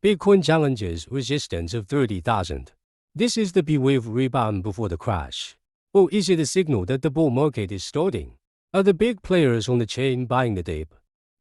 Bitcoin challenges resistance of 30,000. This is the B-wave rebound before the crash. Or is it a signal that the bull market is starting? Are the big players on the chain buying the dip?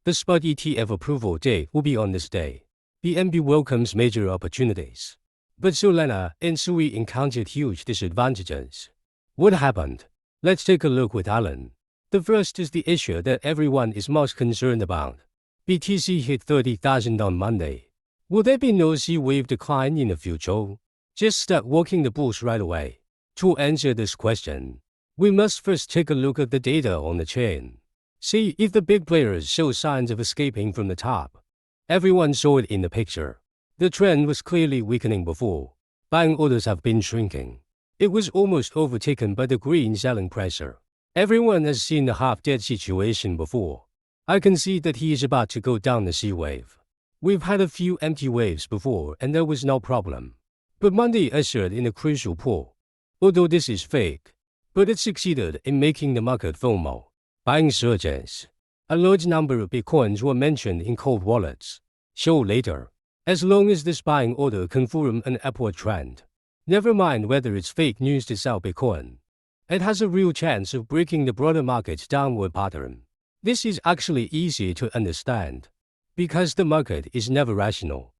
The spot ETF approval date will be on this day. BNB welcomes major opportunities. But Solana and Sui encountered huge disadvantages. What happened? Let's take a look with Alan. The first is the issue that everyone is most concerned about. BTC hit 30,000 on Monday. Will there be no C-wave decline in the future? Just start walking the bulls right away. To answer this question, we must first take a look at the data on the chain. See if the big players show signs of escaping from the top. Everyone saw it in the picture. The trend was clearly weakening before. Buying orders have been shrinking. It was almost overtaken by the green selling pressure. Everyone has seen the half-dead situation before. I can see that he is about to go down the C-wave. We've had a few empty waves before and there was no problem. But Monday ushered in a crucial pull. Although this is fake, but it succeeded in making the market FOMO. Buying surges. A large number of Bitcoins were mentioned in cold wallets. Show later. As long as this buying order can form an upward trend. Never mind whether it's fake news to sell Bitcoin. It has a real chance of breaking the broader market's downward pattern. This is actually easy to understand. Because the market is never rational.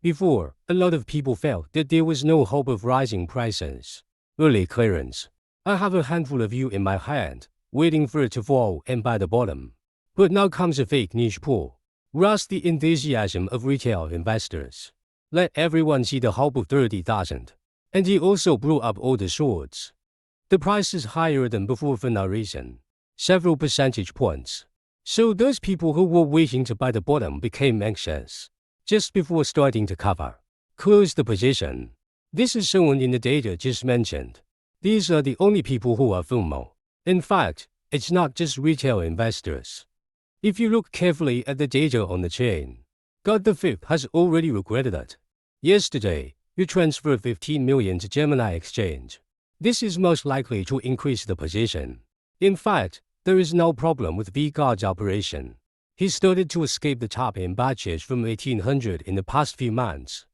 Before, a lot of people felt that there was no hope of rising prices. Early clearance. I have a handful of you in my hand, waiting for it to fall and buy the bottom. But now comes a fake niche pull. Rouse the enthusiasm of retail investors. Let everyone see the hope of 30,000. And he also blew up all the shorts. The price is higher than before for no reason. Several percentage points. So those people who were waiting to buy the bottom became anxious. Just before starting to cover. Close the position. This is shown in the data just mentioned. These are the only people who are FOMO. In fact, it's not just retail investors. If you look carefully at the data on the chain, God the Fifth has already regretted it. Yesterday, you transferred 15 million to Gemini Exchange. This is most likely to increase the position. In fact, there is no problem with V-Guard's operation. He started to escape the top in batches from 1800 in the past few months.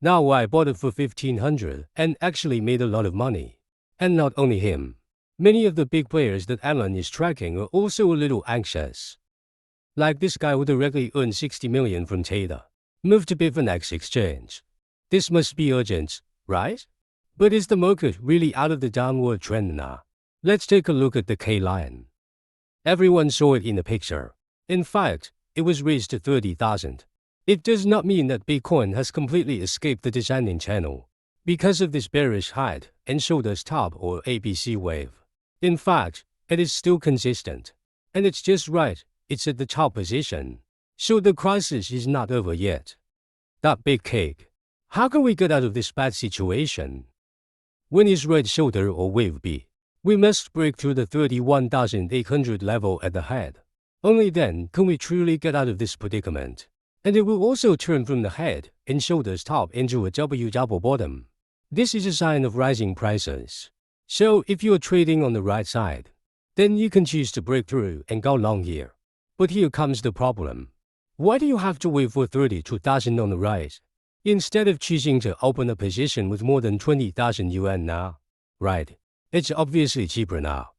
Now I bought it for 1500 and actually made a lot of money. And not only him. Many of the big players that Alan is tracking are also a little anxious. Like this guy who directly earned 60 million from Tether. Moved to Bitfinex Exchange. This must be urgent, right? But is the market really out of the downward trend now? Let's take a look at the K-line. Everyone saw it in the picture. In fact, it was raised to 30,000. It does not mean that Bitcoin has completely escaped the descending channel because of this bearish height and shoulders top or ABC wave. In fact, it is still consistent. And it's just right, it's at the top position. So the crisis is not over yet. That big cake. How can we get out of this bad situation? When is red shoulder or wave B? We must break through the 31,800 level at the head. Only then can we truly get out of this predicament. And it will also turn from the head and shoulders top into a W double bottom. This is a sign of rising prices. So if you are trading on the right side, then you can choose to break through and go long here. But here comes the problem. Why do you have to wait for 32,000 on the right, instead of choosing to open a position with more than 20,000 yuan now? Right. It's obviously cheaper now.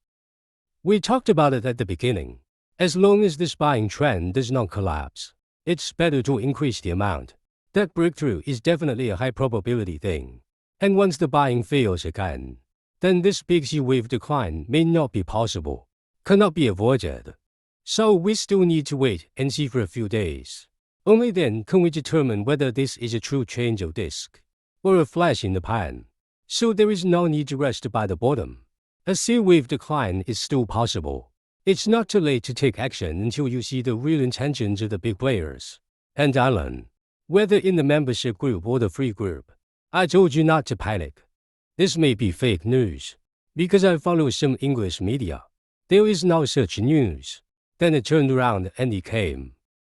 We talked about it at the beginning. As long as this buying trend does not collapse, it's better to increase the amount. That breakthrough is definitely a high probability thing. And once the buying fails again, then this big C-wave decline may not be possible, cannot be avoided. So we still need to wait and see for a few days. Only then can we determine whether this is a true change of disk or a flash in the pan. So there is no need to rush to buy the bottom. A C-wave decline is still possible. It's not too late to take action until you see the real intentions of the big players. And Alan, whether in the membership group or the free group, I told you not to panic. This may be fake news, because I follow some English media. There is no such news. Then it turned around and it came.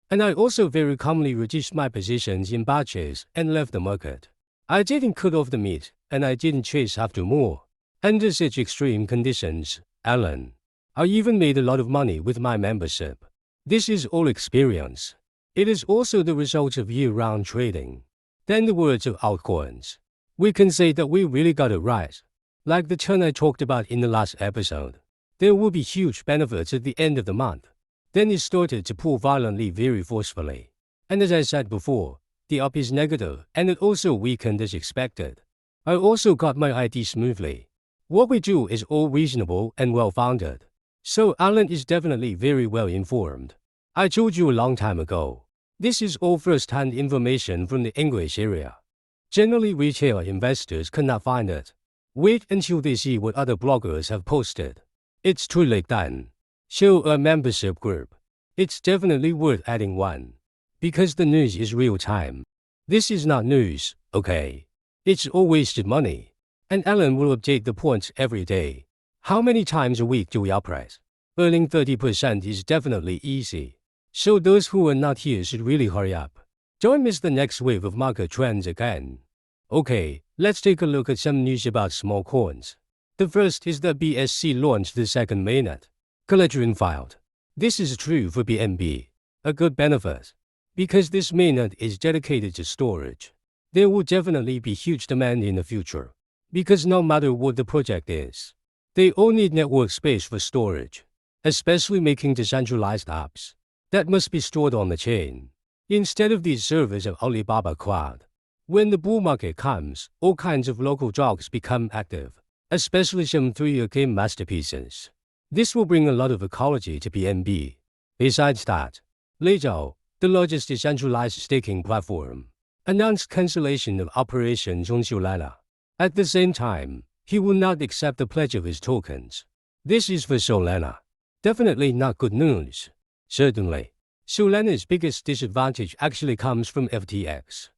And I also very calmly reduced my positions in batches and left the market. I didn't cut off the meat, and I didn't chase after more. Under such extreme conditions, Alan, I even made a lot of money with my membership. This is all experience. It is also the result of year-round trading. Then the words of altcoins. We can say that we really got it right. Like the turn I talked about in the last episode. There will be huge benefits at the end of the month. Then it started to pull violently very forcefully. And as I said before, the up is negative and it also weakened as expected. I also got my ID smoothly. What we do is all reasonable and well-founded. So Alan is definitely very well informed. I told you a long time ago. This is all first-hand information from the English area. Generally retail investors cannot find it. Wait until they see what other bloggers have posted. It's too late then. Show a membership group. It's definitely worth adding one. Because the news is real time. This is not news, okay? It's all wasted money. And Alan will update the points every day. How many times a week do we operate? Earning 30% is definitely easy. So those who are not here should really hurry up. Don't miss the next wave of market trends again. Okay, let's take a look at some news about small coins. The first is that BSC launched the second mainnet. Collector filed. This is true for BNB. A good benefit. Because this mainnet is dedicated to storage. There will definitely be huge demand in the future. Because no matter what the project is, they all need network space for storage, especially making decentralized apps that must be stored on the chain, instead of these servers of Alibaba Cloud. When the bull market comes, all kinds of local jobs become active, especially some 3-year game masterpieces. This will bring a lot of ecology to BNB. Besides that, Leizhou, the largest decentralized staking platform, announced cancellation of operations on Solana. At the same time, he will not accept the pledge of his tokens. This is for Solana. Definitely not good news. Certainly, Solana's biggest disadvantage actually comes from FTX.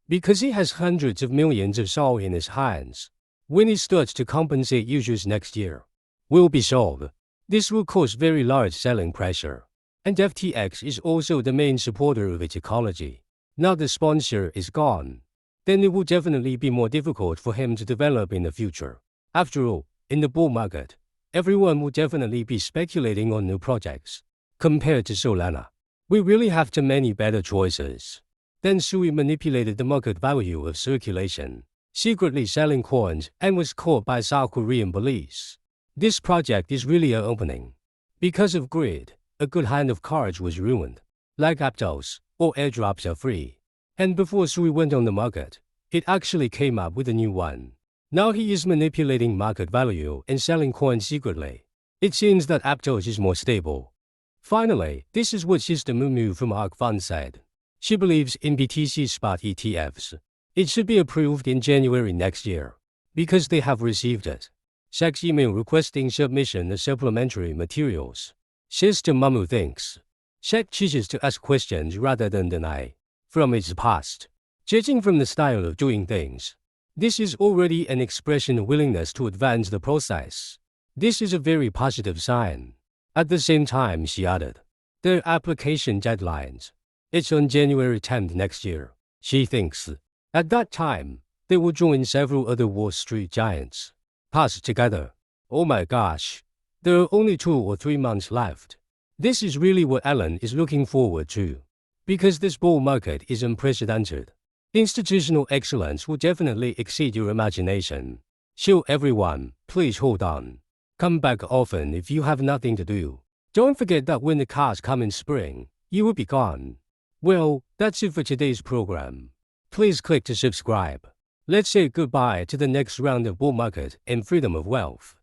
Because he has hundreds of millions of SOL in his hands. When he starts to compensate users next year, will be solved. This will cause very large selling pressure. And FTX is also the main supporter of its ecology. Now the sponsor is gone. Then it will definitely be more difficult for him to develop in the future. After all, in the bull market, everyone will definitely be speculating on new projects. Compared to Solana, we really have too many better choices. Then Sui manipulated the market value of circulation, secretly selling coins, and was caught by South Korean police. This project is really an opening. Because of greed, a good hand of cards was ruined. Like Aptos, all airdrops are free. And before Sui went on the market, it actually came up with a new one. Now he is manipulating market value and selling coins secretly. It seems that Aptos is more stable. Finally, this is what Sister Mumu from ARK Fund said. She believes in BTC spot ETFs. It should be approved in January next year. Because they have received it. SEC's email requesting submission of supplementary materials. Sister Mumu thinks SEC chooses to ask questions rather than deny. From its past, judging from the style of doing things, this is already an expression of willingness to advance the process. This is a very positive sign. At the same time, she added, their application deadlines. It's on January 10th next year. She thinks, at that time, they will join several other Wall Street giants. Pass together. Oh my gosh. There are only 2 or 3 months left. This is really what Alan is looking forward to. Because this bull market is unprecedented. Institutional excellence will definitely exceed your imagination. Show everyone, please hold on. Come back often if you have nothing to do. Don't forget that when the cars come in spring, you will be gone. Well, that's it for today's program. Please click to subscribe. Let's say goodbye to the next round of bull market and freedom of wealth.